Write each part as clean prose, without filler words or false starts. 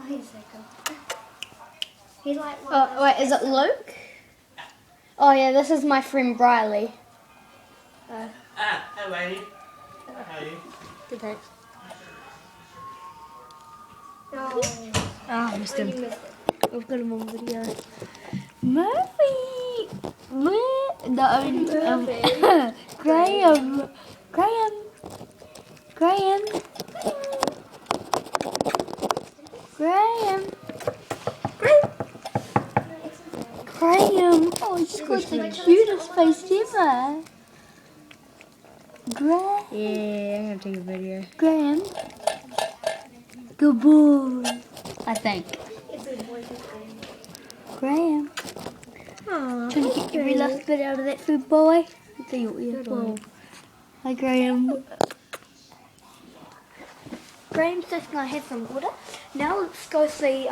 Oh, he's so cool. He's like one Oh, of those wait, is it Luke? Oh yeah, this is my friend Briley. Hey lady. How are you? Good, thanks. Oh, Oh, I missed you him. missed it. I've got him on video. Murphy! No, Graham! Graham! Graham! Graham! Graham! Oh, he's got the cutest face ever! Graham! Yeah, I'm gonna take a video. Graham! Good boy! I think. It's a boy. Graham! Aww. Trying to get every last bit out of that food boy. Let's see what you have. Hi Graham. Graham's just gonna have some water. Now let's go see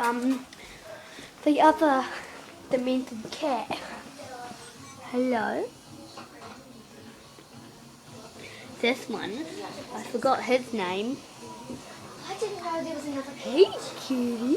the other demented cat. Hello. This one, I forgot his name. I didn't know there was another Hey cutie.